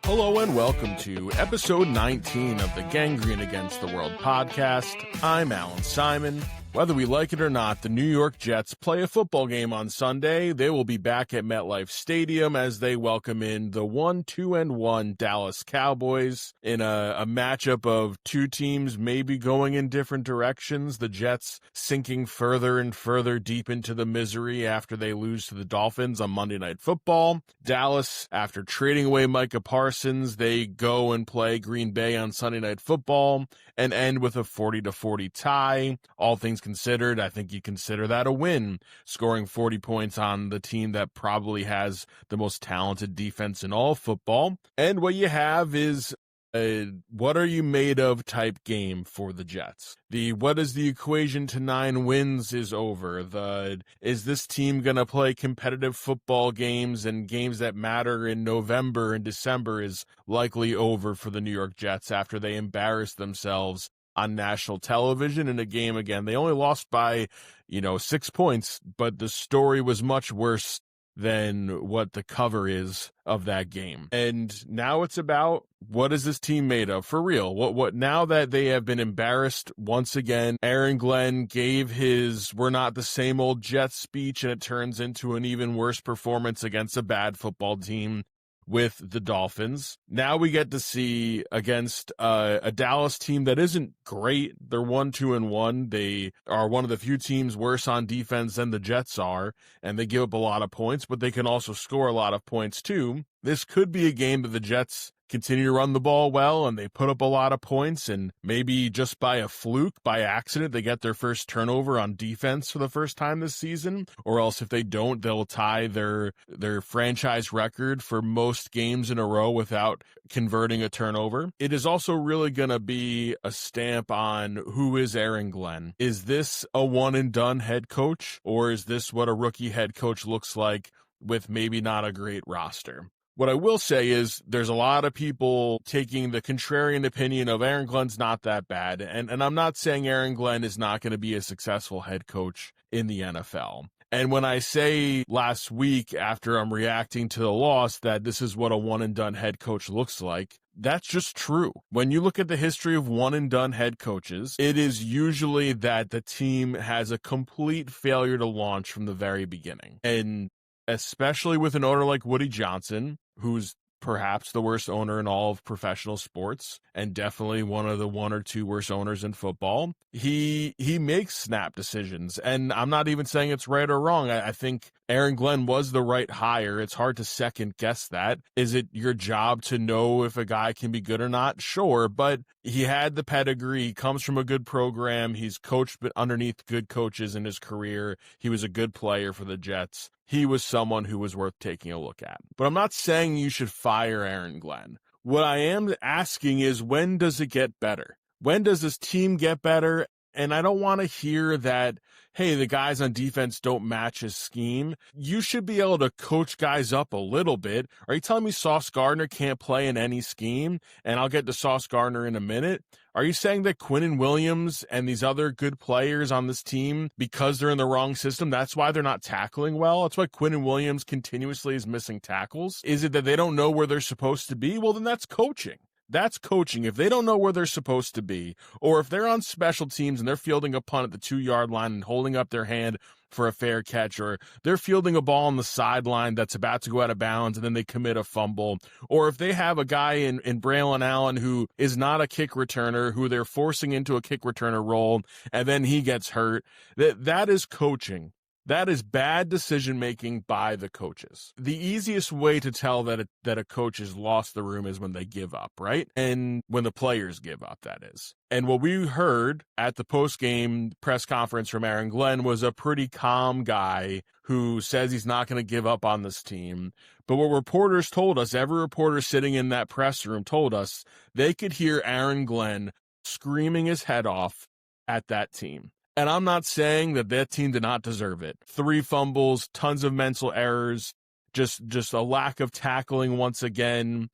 Hello and welcome to episode 19 of the Gangrene Against the World podcast. I'm Allan Simon. Whether we like it or not, the New York Jets play a football game on Sunday. They will be back at MetLife Stadium as they welcome in the 1-2-1 Dallas Cowboys in a matchup of two teams maybe going in different directions. The Jets sinking further and further deep into the misery after they lose to the Dolphins on Monday Night Football. Dallas, after trading away Micah Parsons, they go and play Green Bay on Sunday Night Football and end with a 40-40 tie. All things considered, I think you consider that a win, scoring 40 points on the team that probably has the most talented defense in all football. And what you have is a what are you made of type game for the Jets. The what is the equation to 9 wins is over. Is this team going to play competitive football games and games that matter in November and December is likely over for the New York Jets after they embarrassed themselves on national television in a game. Again, they only lost by 6 points, but the story was much worse than what the cover is of that game. And now it's about what is this team made of for real? What now that they have been embarrassed once again? Aaron Glenn gave his "we're not the same old Jets" speech, and it turns into an even worse performance against a bad football team with the Dolphins. Now we get to see against a Dallas team that isn't great. They're 1-2-1. They are one of the few teams worse on defense than the Jets are, and they give up a lot of points, but they can also score a lot of points too. This could be a game that the Jets continue to run the ball well and they put up a lot of points, and maybe just by a fluke, by accident, they get their first turnover on defense for the first time this season. Or else if they don't, they'll tie their franchise record for most games in a row without converting a turnover. It is also really going to be a stamp on who is Aaron Glenn. Is this a one and done head coach, or is this what a rookie head coach looks like with maybe not a great roster? What I will say is there's a lot of people taking the contrarian opinion of Aaron Glenn's not that bad. And I'm not saying Aaron Glenn is not going to be a successful head coach in the NFL. And when I say last week after I'm reacting to the loss that this is what a one-and-done head coach looks like, that's just true. When you look at the history of one-and-done head coaches, it is usually that the team has a complete failure to launch from the very beginning. And especially with an owner like Woody Johnson, who's perhaps the worst owner in all of professional sports and definitely one of the 1 or 2 worst owners in football. He makes snap decisions, and I'm not even saying it's right or wrong. I think Aaron Glenn was the right hire. It's hard to second guess that. Is it your job to know if a guy can be good or not? Sure, but he had the pedigree. He comes from a good program. He's coached underneath good coaches in his career. He was a good player for the Jets. He was someone who was worth taking a look at. But I'm not saying you should fire Aaron Glenn. What I am asking is, when does it get better? When does this team get better? And I don't want to hear that, hey, the guys on defense don't match his scheme. You should be able to coach guys up a little bit. Are you telling me Sauce Gardner can't play in any scheme? And I'll get to Sauce Gardner in a minute. Are you saying that Quinnen Williams and these other good players on this team, because they're in the wrong system, that's why they're not tackling well? That's why Quinnen Williams continuously is missing tackles? Is it that they don't know where they're supposed to be? Well, then that's coaching. That's coaching. If they don't know where they're supposed to be, or if they're on special teams and they're fielding a punt at the 2-yard line and holding up their hand for a fair catch, or they're fielding a ball on the sideline that's about to go out of bounds and then they commit a fumble, or if they have a guy in Braylon Allen who is not a kick returner, who they're forcing into a kick returner role, and then he gets hurt, that is coaching. That is bad decision-making by the coaches. The easiest way to tell that a coach has lost the room is when they give up, right? And when the players give up, that is. And what we heard at the post-game press conference from Aaron Glenn was a pretty calm guy who says he's not going to give up on this team. But what reporters told us, every reporter sitting in that press room told us, they could hear Aaron Glenn screaming his head off at that team. And I'm not saying that team did not deserve it. 3 fumbles, tons of mental errors, just a lack of tackling once again.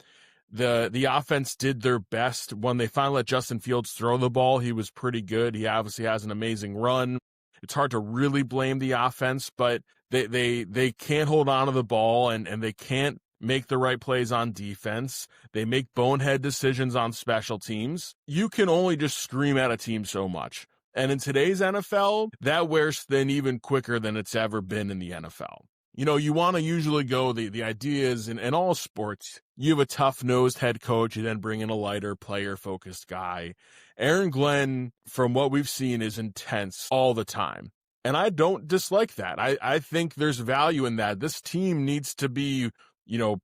The offense did their best. When they finally let Justin Fields throw the ball, he was pretty good. He obviously has an amazing run. It's hard to really blame the offense, but they can't hold on to the ball and they can't make the right plays on defense. They make bonehead decisions on special teams. You can only just scream at a team so much. And in today's NFL, that wears thin even quicker than it's ever been in the NFL. You know, you want to usually go, the idea is in all sports, you have a tough-nosed head coach, you then bring in a lighter, player-focused guy. Aaron Glenn, from what we've seen, is intense all the time. And I don't dislike that. I think there's value in that. This team needs to be,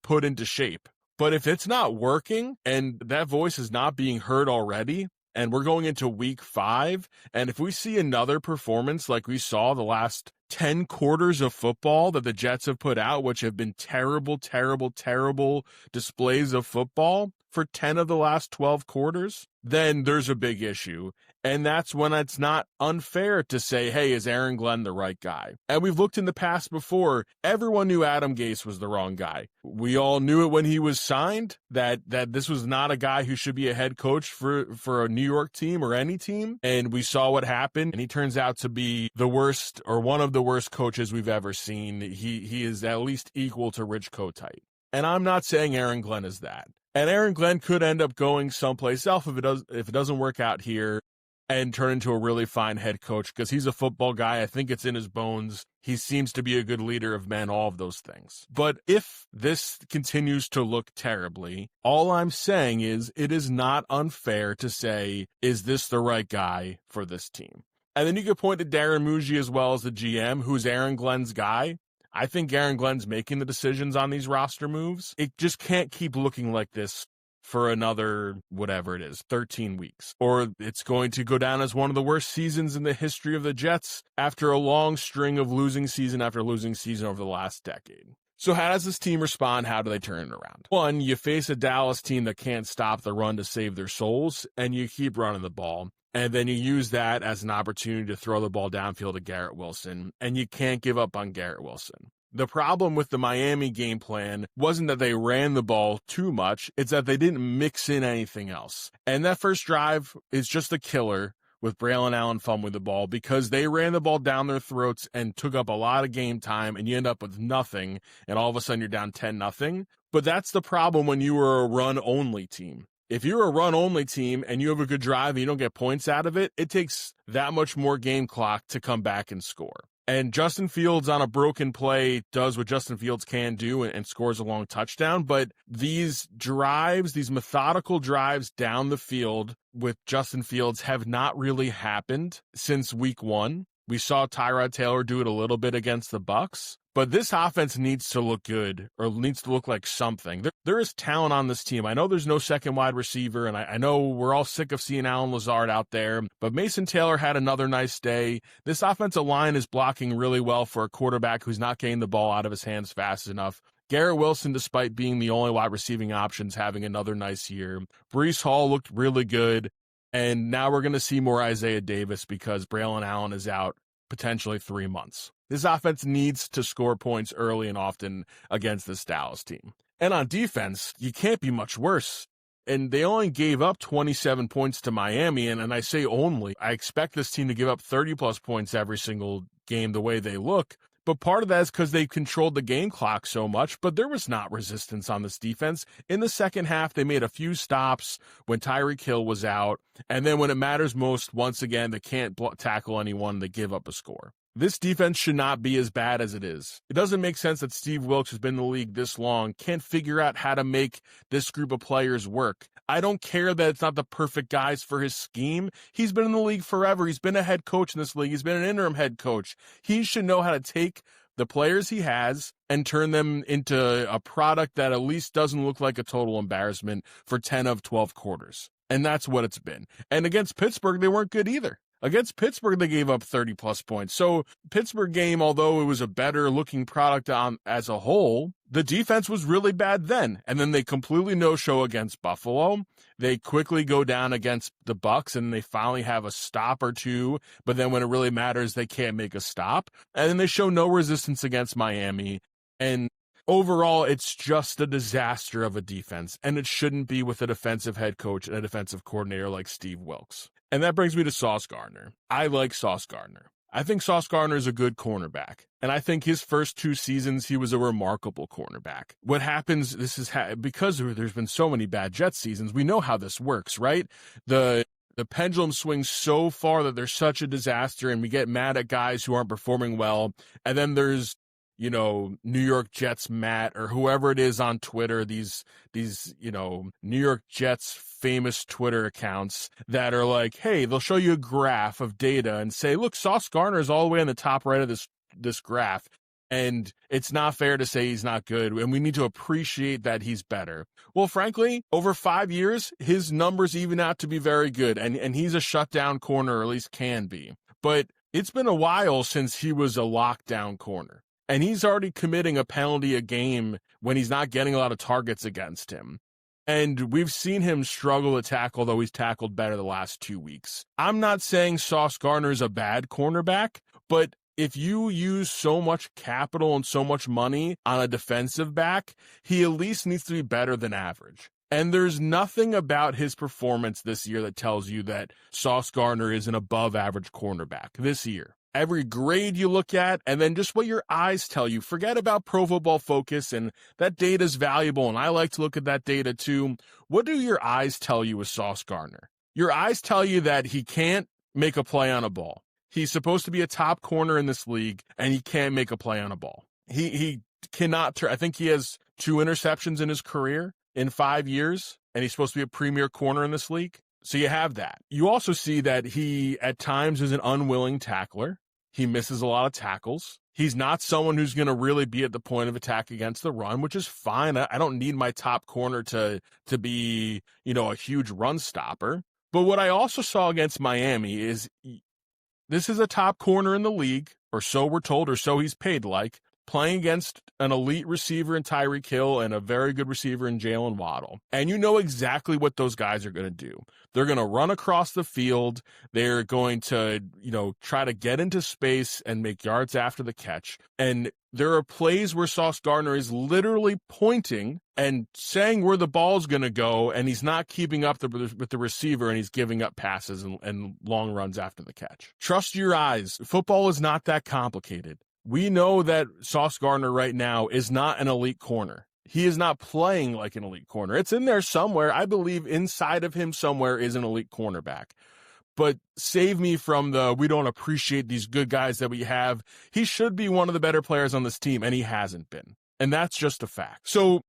put into shape. But if it's not working and that voice is not being heard already, and we're going into week 5, and if we see another performance like we saw the last 10 quarters of football that the Jets have put out, which have been terrible, terrible, terrible displays of football for 10 of the last 12 quarters, then there's a big issue. And that's when it's not unfair to say, hey, is Aaron Glenn the right guy? And we've looked in the past before. Everyone knew Adam Gase was the wrong guy. We all knew it when he was signed, that this was not a guy who should be a head coach for a New York team or any team. And we saw what happened. And he turns out to be the worst, or one of the worst coaches we've ever seen. He is at least equal to Rich Kotite. And I'm not saying Aaron Glenn is that. And Aaron Glenn could end up going someplace else if it doesn't work out here, and turn into a really fine head coach, because he's a football guy. I think it's in his bones. He seems to be a good leader of men, all of those things. But if this continues to look terribly, all I'm saying is it is not unfair to say, is this the right guy for this team? And then you could point to Darren Muji as well as the GM, who's Aaron Glenn's guy. I think Aaron Glenn's making the decisions on these roster moves. It just can't keep looking like this for another, whatever it is, 13 weeks. Or it's going to go down as one of the worst seasons in the history of the Jets after a long string of losing season after losing season over the last decade. So how does this team respond? How do they turn it around? One, you face a Dallas team that can't stop the run to save their souls, and you keep running the ball. And then you use that as an opportunity to throw the ball downfield to Garrett Wilson, and you can't give up on Garrett Wilson. The problem with the Miami game plan wasn't that they ran the ball too much, it's that they didn't mix in anything else. And that first drive is just a killer with Braylon Allen fumbling the ball, because they ran the ball down their throats and took up a lot of game time, and you end up with nothing, and all of a sudden you're down 10-0. But that's the problem when you were a run-only team. If you're a run-only team and you have a good drive and you don't get points out of it, it takes that much more game clock to come back and score. And Justin Fields on a broken play does what Justin Fields can do and scores a long touchdown. But these drives, these methodical drives down the field with Justin Fields have not really happened since week 1. We saw Tyrod Taylor do it a little bit against the Bucs. But this offense needs to look good, or needs to look like something. There is talent on this team. I know there's no second wide receiver, and I know we're all sick of seeing Allen Lazard out there, but Mason Taylor had another nice day. This offensive line is blocking really well for a quarterback who's not getting the ball out of his hands fast enough. Garrett Wilson, despite being the only wide receiving options, having another nice year. Breece Hall looked really good, and now we're going to see more Isaiah Davis because Braylon Allen is out potentially 3 months. This offense needs to score points early and often against this Dallas team. And on defense, you can't be much worse. And they only gave up 27 points to Miami, and I say only. I expect this team to give up 30-plus points every single game the way they look. But part of that is because they controlled the game clock so much, but there was not resistance on this defense. In the second half, they made a few stops when Tyreek Hill was out, and then when it matters most, once again, they can't tackle anyone, they give up a score. This defense should not be as bad as it is. It doesn't make sense that Steve Wilks has been in the league this long, can't figure out how to make this group of players work. I don't care that it's not the perfect guys for his scheme. He's been in the league forever. He's been a head coach in this league. He's been an interim head coach. He should know how to take the players he has and turn them into a product that at least doesn't look like a total embarrassment for 10 of 12 quarters. And that's what it's been. And against Pittsburgh, they weren't good either. Against Pittsburgh, they gave up 30-plus points. So Pittsburgh game, although it was a better-looking product as a whole, the defense was really bad then. And then they completely no-show against Buffalo. They quickly go down against the Bucs, and they finally have a stop or two. But then when it really matters, they can't make a stop. And then they show no resistance against Miami. And overall, it's just a disaster of a defense. And it shouldn't be with a defensive head coach and a defensive coordinator like Steve Wilks. And that brings me to Sauce Gardner. I like Sauce Gardner. I think Sauce Gardner is a good cornerback. And I think his first 2 seasons, he was a remarkable cornerback. What happens, because there's been so many bad Jets seasons, we know how this works, right? The pendulum swings so far that they're such a disaster, and we get mad at guys who aren't performing well. And then there's, New York Jets Matt or whoever it is on Twitter, these New York Jets famous Twitter accounts that are like, hey, they'll show you a graph of data and say, look, Sauce Gardner is all the way on the top right of this graph. And it's not fair to say he's not good, and we need to appreciate that he's better. Well, frankly, over 5 years, his numbers even out to be very good, and he's a shutdown corner, or at least can be. But it's been a while since he was a lockdown corner. And he's already committing a penalty a game when he's not getting a lot of targets against him. And we've seen him struggle to tackle, though he's tackled better the last 2 weeks. I'm not saying Sauce Gardner is a bad cornerback, but if you use so much capital and so much money on a defensive back, he at least needs to be better than average. And there's nothing about his performance this year that tells you that Sauce Gardner is an above average cornerback this year. Every grade you look at, and then just what your eyes tell you. Forget about Pro Football Focus, and that data is valuable, and I like to look at that data too. What do your eyes tell you with Sauce Gardner? Your eyes tell you that he can't make a play on a ball. He's supposed to be a top corner in this league, and he can't make a play on a ball. He cannot I think he has 2 interceptions in his career in 5 years, and he's supposed to be a premier corner in this league. So you have that. You also see that he, at times, is an unwilling tackler. He misses a lot of tackles. He's not someone who's going to really be at the point of attack against the run, which is fine. I don't need my top corner to be, a huge run stopper. But what I also saw against Miami is this is a top corner in the league, or so we're told, or so he's paid like, playing against an elite receiver in Tyreek Hill and a very good receiver in Jalen Waddle. And you know exactly what those guys are going to do. They're going to run across the field. They're going to, try to get into space and make yards after the catch. And there are plays where Sauce Gardner is literally pointing and saying where the ball's going to go, and he's not keeping up with the receiver, and he's giving up passes and long runs after the catch. Trust your eyes. Football is not that complicated. We know that Sauce Gardner right now is not an elite corner. He is not playing like an elite corner. It's in there somewhere. I believe inside of him somewhere is an elite cornerback. But save me from we don't appreciate these good guys that we have. He should be one of the better players on this team, and he hasn't been. And that's just a fact. So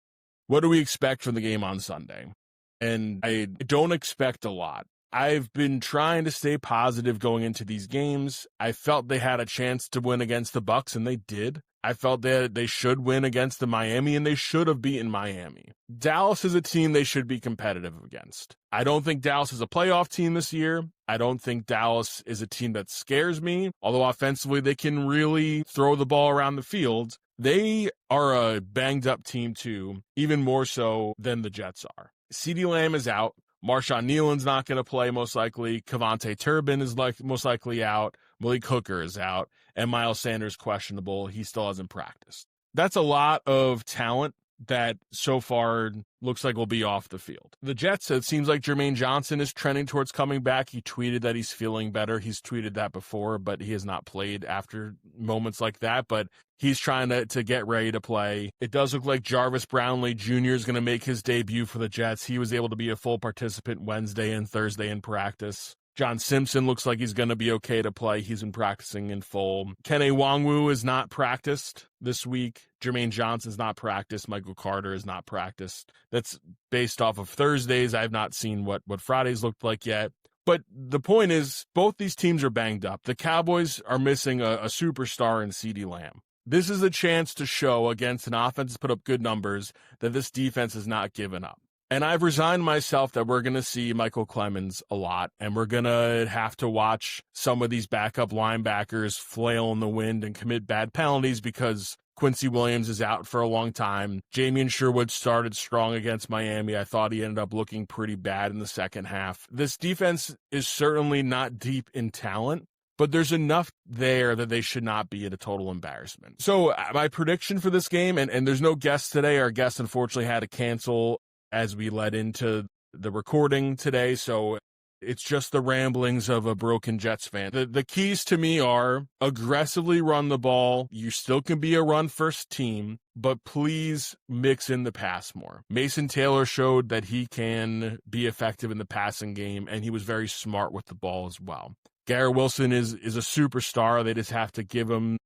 what do we expect from the game on Sunday? And I don't expect a lot. I've been trying to stay positive going into these games. I felt they had a chance to win against the Bucs, and they did. I felt that they should win against the Miami, and they should have beaten Miami. Dallas is a team they should be competitive against. I don't think Dallas is a playoff team this year. I don't think Dallas is a team that scares me, although offensively they can really throw the ball around the field. They are a banged-up team, too, even more so than the Jets are. CeeDee Lamb is out. Marshawn Nealon's not going to play, most likely. Kevontae Turbin is most likely out. Malik Hooker is out. And Miles Sanders questionable. He still hasn't practiced. That's a lot of talent that so far looks like will be off the field. The Jets, it seems like Jermaine Johnson is trending towards coming back. He tweeted that he's feeling better. He's tweeted that before, but he has not played after moments like that. But he's trying to get ready to play. It does look like Jarvis Brownlee Jr. is going to make his debut for the Jets. He was able to be a full participant Wednesday and Thursday in practice. John Simpson looks like he's going to be okay to play. He's been practicing in full. Kene Nwangwu is not practiced this week. Jermaine Johnson's not practiced. Michael Carter is not practiced. That's based off of Thursdays. I have not seen what Fridays looked like yet. But the point is, both these teams are banged up. The Cowboys are missing a superstar in CeeDee Lamb. This is a chance to show against an offense that put up good numbers that this defense has not given up. And I've resigned myself that we're going to see Michael Clemens a lot, and we're going to have to watch some of these backup linebackers flail in the wind and commit bad penalties because Quincy Williams is out for a long time. Jamien Sherwood started strong against Miami. I thought he ended up looking pretty bad in the second half. This defense is certainly not deep in talent, but there's enough there that they should not be at a total embarrassment. So my prediction for this game, and there's no guest today. Our guest unfortunately had to cancel as we led into the recording today. So It's just the ramblings of a broken Jets fan. The keys to me are aggressively run the ball. You still can be a run-first team, but please mix in the pass more. Mason Taylor showed that he can be effective in the passing game, and he was very smart with the ball as well. Garrett Wilson is a superstar. They just have to give him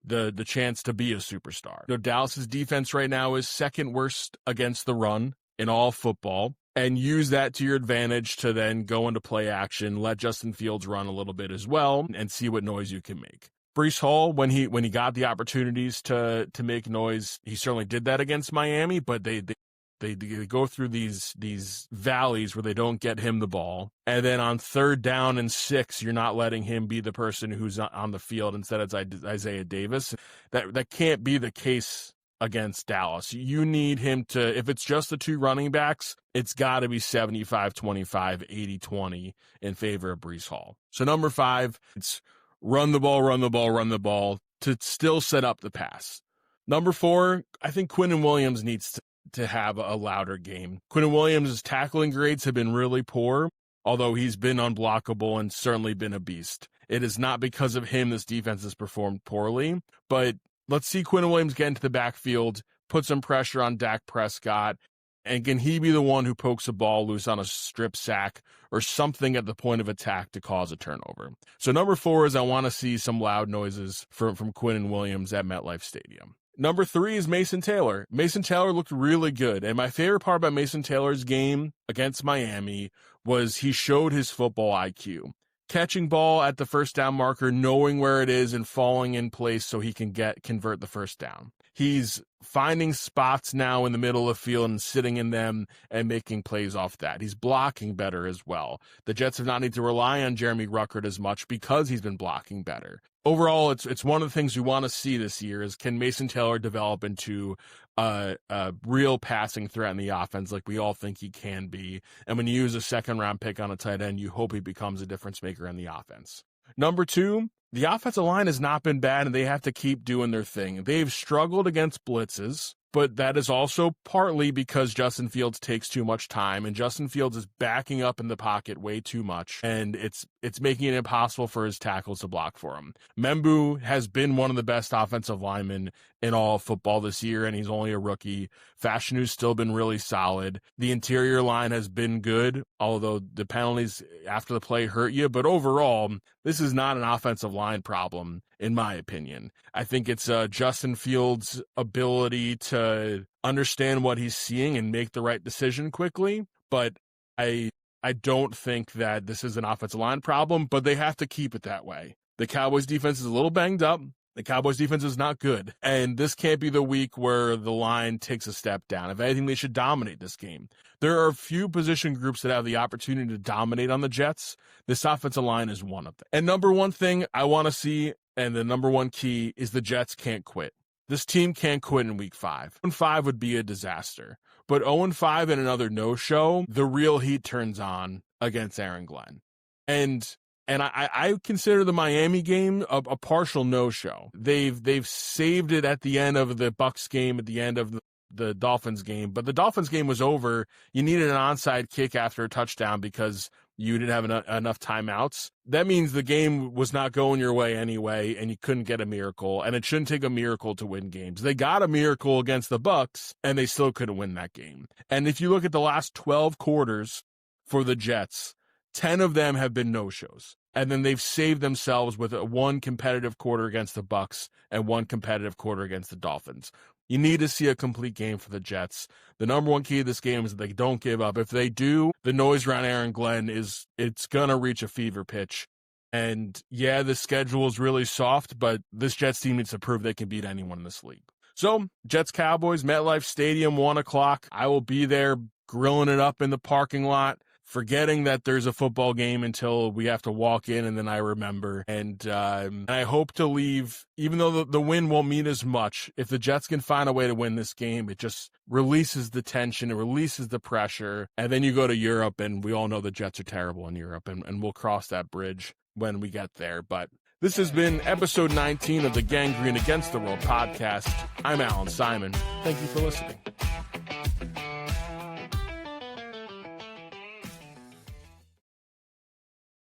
the chance to be a superstar. Dallas's defense right now is second worst against the run in all football. And use that to your advantage to then go into play action, let Justin Fields run a little bit as well, and see what noise you can make. Breece Hall, when he got the opportunities to make noise, he certainly did that against Miami, but they go through these valleys where they don't get him the ball. And then on 3rd down and 6, you're not letting him be the person who's on the field. Instead, it's Isaiah Davis. That can't be the case against Dallas. You need him to, if it's just the two running backs, it's got to be 75-25, 80-20 in favor of Breece Hall. So number 5, it's run the ball to still set up the pass. Number 4, I think Quinnen Williams needs to have a louder game. Quinnen Williams' tackling grades have been really poor, although he's been unblockable and certainly been a beast. It is not because of him this defense has performed poorly, but let's see Quinnen Williams get into the backfield, put some pressure on Dak Prescott, and can he be the one who pokes a ball loose on a strip sack or something at the point of attack to cause a turnover? So number 4 is I want to see some loud noises from Quinnen Williams at MetLife Stadium. Number 3 is Mason Taylor. Mason Taylor looked really good, and my favorite part about Mason Taylor's game against Miami was he showed his football IQ. Catching ball at the first down marker, knowing where it is and falling in place so he can convert the first down. He's finding spots now in the middle of the field and sitting in them and making plays off that. He's blocking better as well. The Jets have not needed to rely on Jeremy Ruckert as much because he's been blocking better. Overall, it's one of the things we want to see this year is can Mason Taylor develop into a real passing threat in the offense like we all think he can be. And when you use a 2nd-round pick on a tight end, you hope he becomes a difference maker in the offense. Number 2, the offensive line has not been bad, and they have to keep doing their thing. They've struggled against blitzes, but that is also partly because Justin Fields takes too much time, and Justin Fields is backing up in the pocket way too much, and it's making it impossible for his tackles to block for him. Membu has been one of the best offensive linemen in all of football this year, and he's only a rookie. Fashanu's still been really solid. The interior line has been good, although the penalties after the play hurt you, but overall, this is not an offensive line problem, in my opinion. I think it's Justin Fields' ability to understand what he's seeing and make the right decision quickly, but I don't think that this is an offensive line problem, but they have to keep it that way. The Cowboys defense is a little banged up. The Cowboys defense is not good, and this can't be the week where the line takes a step down. If anything, they should dominate this game. There are a few position groups that have the opportunity to dominate on the Jets. This offensive line is one of them. And number one thing I want to see, and the number one key, is the Jets can't quit. This team can't quit in week 5. 0-5 would be a disaster. But 0-5 and another no-show, the real heat turns on against Aaron Glenn. And I consider the Miami game a partial no-show. They've saved it at the end of the Bucs game, at the end of the Dolphins game. But the Dolphins game was over. You needed an onside kick after a touchdown because you didn't have enough timeouts. That means the game was not going your way anyway, and you couldn't get a miracle. And it shouldn't take a miracle to win games. They got a miracle against the Bucs, and they still couldn't win that game. And if you look at the last 12 quarters for the Jets, 10 of them have been no-shows. And then they've saved themselves with one competitive quarter against the Bucs and one competitive quarter against the Dolphins. You need to see a complete game for the Jets. The number one key to this game is that they don't give up. If they do, the noise around Aaron Glenn it's going to reach a fever pitch. And yeah, the schedule is really soft, but this Jets team needs to prove they can beat anyone in this league. So, Jets-Cowboys, MetLife Stadium, 1 o'clock. I will be there grilling it up in the parking lot, forgetting that there's a football game until we have to walk in, and then I remember. And I hope to leave, even though the win won't mean as much. If the Jets can find a way to win this game, it just releases the tension, it releases the pressure. And then you go to Europe, and we all know the Jets are terrible in Europe, and we'll cross that bridge when we get there. But this has been episode 19 of the Gangrene Against the World podcast. I'm Allan Simon. Thank you for listening.